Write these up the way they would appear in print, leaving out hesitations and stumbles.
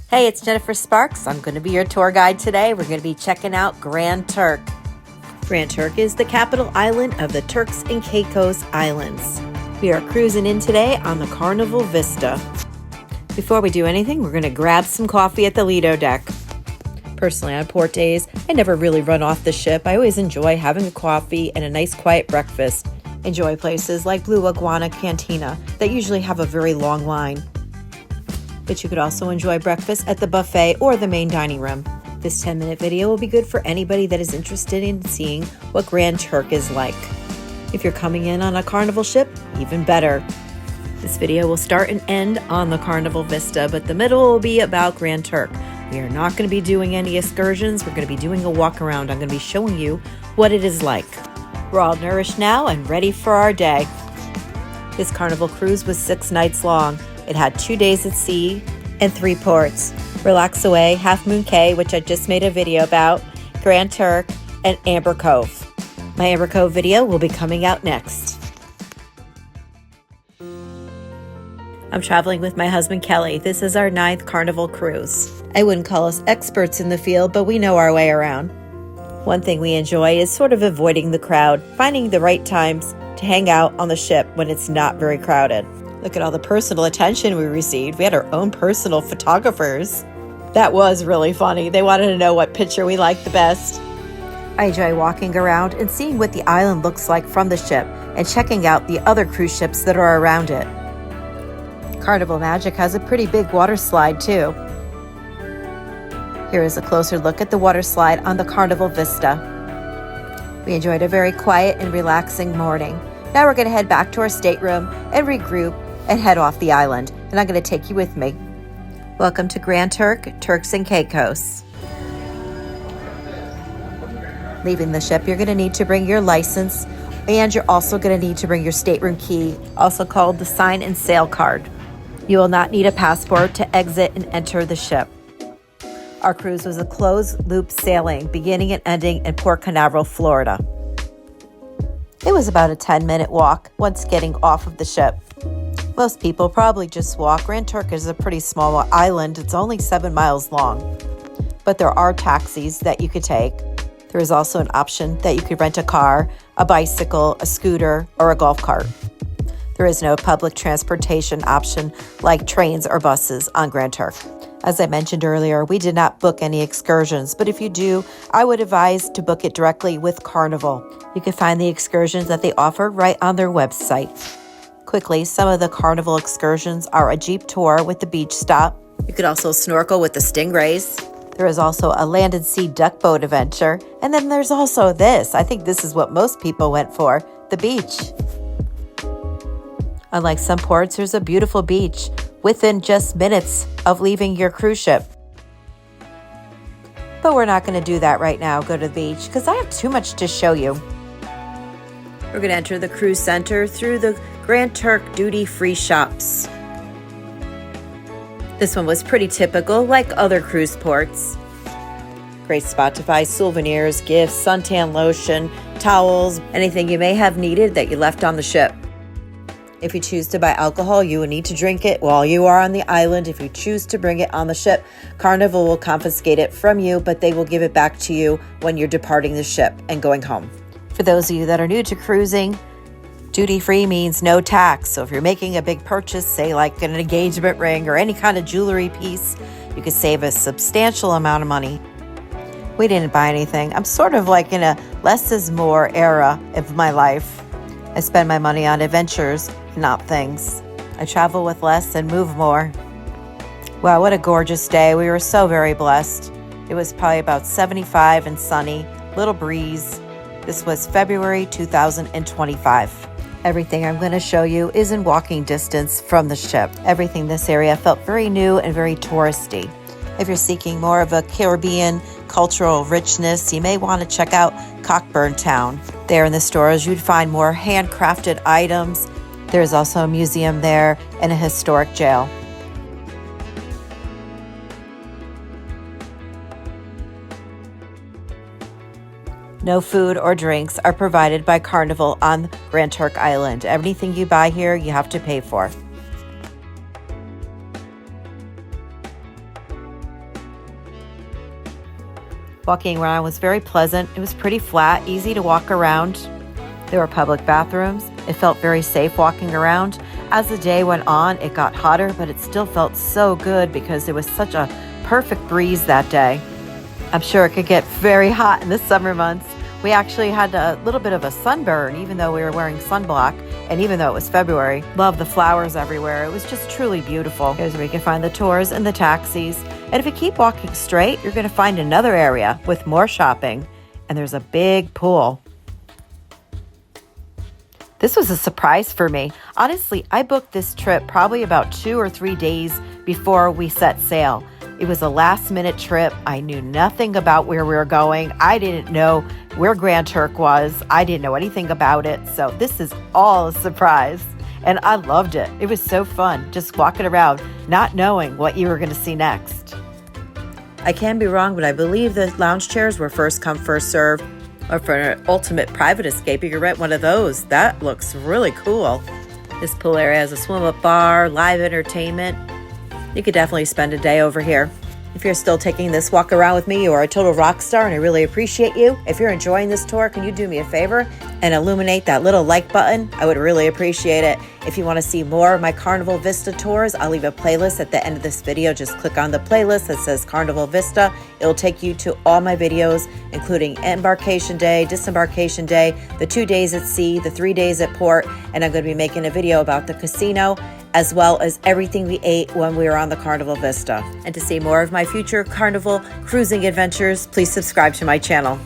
Hey, it's Jennifer Sparks. I'm going to be your tour guide today. We're going to be checking out Grand Turk. Grand Turk is the capital island of the Turks and Caicos Islands. We are cruising in today on the Carnival Vista. Before we do anything, we're going to grab some coffee at the Lido deck. Personally, on port days, I never really run off the ship. I always enjoy having a coffee and a nice quiet breakfast. Enjoy places like Blue Iguana Cantina that usually have a very long line. But you could also enjoy breakfast at the buffet or the main dining room. This 10-minute video will be good for anybody that is interested in seeing what Grand Turk is like. If you're coming in on a Carnival ship, even better. This video will start and end on the Carnival Vista, but the middle will be about Grand Turk. We are not going to be doing any excursions. We're going to be doing a walk around. I'm going to be showing you what it is like. We're all nourished now and ready for our day. This Carnival cruise was 6 nights long. It had 2 days at sea and 3 ports: Relax Away, Half Moon Cay, which I just made a video about, Grand Turk, and Amber Cove. My Amber Cove video will be coming out next. I'm traveling with my husband Kelly. This is our 9th Carnival cruise. I wouldn't call us experts in the field, but we know our way around. One thing we enjoy is sort of avoiding the crowd, finding the right times to hang out on the ship when it's not very crowded. Look at all the personal attention we received. We had our own personal photographers. That was really funny. They wanted to know what picture we liked the best. I enjoy walking around and seeing what the island looks like from the ship and checking out the other cruise ships that are around it. Carnival Magic has a pretty big water slide too. Here is a closer look at the water slide on the Carnival Vista. We enjoyed a very quiet and relaxing morning. Now we're going to head back to our stateroom and regroup and head off the island, and I'm going to take you with me. Welcome to Grand Turk, Turks and Caicos. Leaving the ship, you're going to need to bring your license, and you're also going to need to bring your stateroom key, also called the sign and sail card. You will not need a passport to exit and enter the ship. Our cruise was a closed-loop sailing, beginning and ending in Port Canaveral, Florida. It was about a 10-minute walk once getting off of the ship. Most people probably just walk. Grand Turk is a pretty small island. It's only 7 miles long. But there are taxis that you could take. There is also an option that you could rent a car, a bicycle, a scooter, or a golf cart. There is no public transportation option like trains or buses on Grand Turk. As I mentioned earlier, we did not book any excursions, but if you do, I would advise to book it directly with Carnival. You can find the excursions that they offer right on their website. Quickly, some of the Carnival excursions are a Jeep tour with the beach stop. You could also snorkel with the stingrays. There is also a land and sea duck boat adventure. And then there's also this. I think this is what most people went for, the beach. Unlike some ports, there's a beautiful beach within just minutes of leaving your cruise ship. But we're not going to do that right now, go to the beach, because I have too much to show you. We're going to enter the cruise center through the Grand Turk duty-free shops. This one was pretty typical, like other cruise ports. Great spot to buy souvenirs, gifts, suntan lotion, towels, anything you may have needed that you left on the ship. If you choose to buy alcohol, you will need to drink it while you are on the island. If you choose to bring it on the ship, Carnival will confiscate it from you, but they will give it back to you when you're departing the ship and going home. For those of you that are new to cruising, duty-free means no tax. So if you're making a big purchase, say like an engagement ring or any kind of jewelry piece, you could save a substantial amount of money. We didn't buy anything. I'm sort of like in a less is more era of my life. I spend my money on adventures, not things. I travel with less and move more. Wow, what a gorgeous day. We were so very blessed. It was probably about 75 and sunny, little breeze. This was February 2025. Everything I'm going to show you is in walking distance from the ship. Everything in this area felt very new and very touristy. If you're seeking more of a Caribbean cultural richness, you may want to check out Cockburn Town. There in the stores, you'd find more handcrafted items. There's also a museum there and a historic jail. No food or drinks are provided by Carnival on Grand Turk Island. Everything you buy here, you have to pay for. Walking around was very pleasant. It was pretty flat, easy to walk around. There were public bathrooms. It felt very safe walking around. As the day went on, it got hotter, but it still felt so good because there was such a perfect breeze that day. I'm sure it could get very hot in the summer months. We actually had a little bit of a sunburn, even though we were wearing sunblock, and even though it was February. Love the flowers everywhere. It was just truly beautiful. Here's where you can find the tours and the taxis. And if you keep walking straight, you're going to find another area with more shopping. And there's a big pool. This was a surprise for me. Honestly, I booked this trip probably about 2 or 3 days before we set sail. It was a last-minute trip. I knew nothing about where we were going. I didn't know where Grand Turk was. I didn't know anything about it. So this is all a surprise. And I loved it. It was so fun just walking around, not knowing what you were going to see next. I can be wrong, but I believe the lounge chairs were first come, first served. Or for an ultimate private escape, you can rent one of those. That looks really cool. This pool area has a swim-up bar, live entertainment. You could definitely spend a day over here. If you're still taking this walk around with me, you are a total rock star, and I really appreciate you. If you're enjoying this tour, can you do me a favor and illuminate that little like button? I would really appreciate it. If you want to see more of my Carnival Vista tours, I'll leave a playlist at the end of this video. Just click on the playlist that says Carnival Vista. It'll take you to all my videos, including embarkation day, disembarkation day, the 2 days at sea, the 3 days at port, and I'm going to be making a video about the casino, as well as everything we ate when we were on the Carnival Vista. And to see more of my future Carnival cruising adventures, please subscribe to my channel.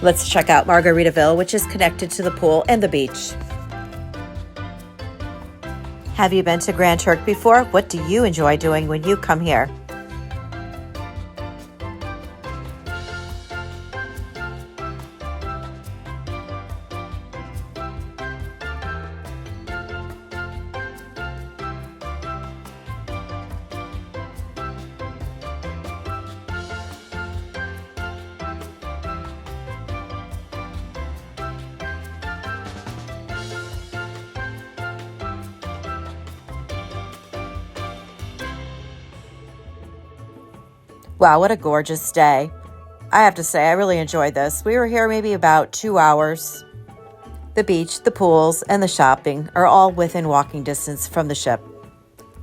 Let's check out Margaritaville, which is connected to the pool and the beach. Have you been to Grand Turk before? What do you enjoy doing when you come here? Wow, what a gorgeous day. I have to say, I really enjoyed this. We were here maybe about 2 hours. The beach, the pools, and the shopping are all within walking distance from the ship.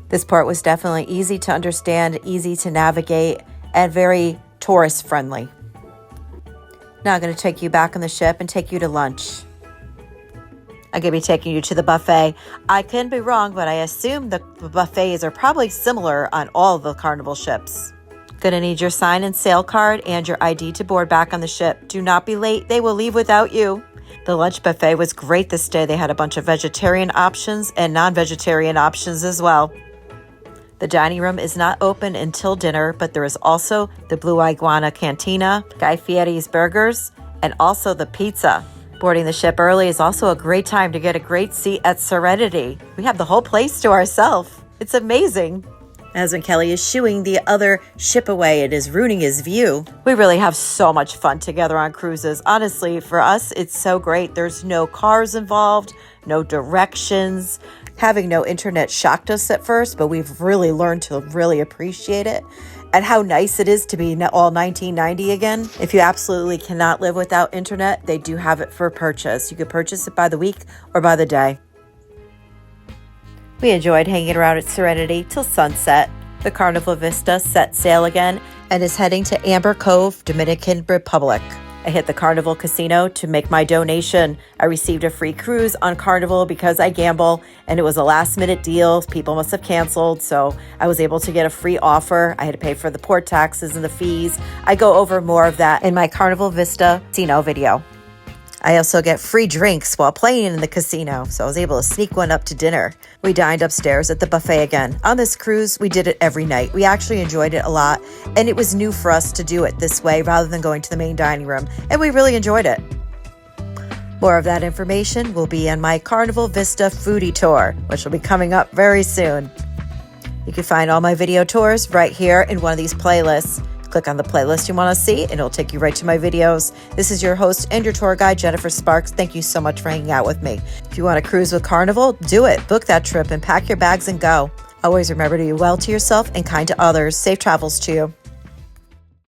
This port was definitely easy to understand, easy to navigate, and very tourist friendly. Now I'm going to take you back on the ship and take you to lunch. I'm going to be taking you to the buffet. I can be wrong, but I assume the buffets are probably similar on all the Carnival ships. Gonna need your sign and sail card and your ID to board back on the ship. Do not be late. They will leave without you. The lunch buffet was great this day. They had a bunch of vegetarian options and non-vegetarian options as well. The dining room is not open until dinner, but there is also the Blue Iguana Cantina, Guy Fieri's Burgers, and also the pizza. Boarding the ship early is also a great time to get a great seat at Serenity. We have the whole place to ourselves. It's amazing. My husband Kelly is shooing the other ship away. It is ruining his view. We really have so much fun together on cruises. Honestly, for us, it's so great. There's no cars involved, no directions. Having no internet shocked us at first, but we've really learned to really appreciate it and how nice it is to be all 1990 again. If you absolutely cannot live without internet, they do have it for purchase. You could purchase it by the week or by the day. We enjoyed hanging around at Serenity till sunset. The Carnival Vista set sail again and is heading to Amber Cove, Dominican Republic. I hit the Carnival Casino to make my donation. I received a free cruise on Carnival because I gamble, and it was a last-minute deal. People must have canceled, so I was able to get a free offer. I had to pay for the port taxes and the fees. I go over more of that in my Carnival Vista Casino video. I also get free drinks while playing in the casino, so I was able to sneak one up to dinner. We dined upstairs at the buffet again. On this cruise, we did it every night. We actually enjoyed it a lot, and it was new for us to do it this way rather than going to the main dining room, and we really enjoyed it. More of that information will be on my Carnival Vista foodie tour, which will be coming up very soon. You can find all my video tours right here in one of these playlists. Click on the playlist you want to see, and it'll take you right to my videos. This is your host and your tour guide, Jennifer Sparks. Thank you so much for hanging out with me. If you want to cruise with Carnival, do it. Book that trip and pack your bags and go. Always remember to be well to yourself and kind to others. Safe travels to you.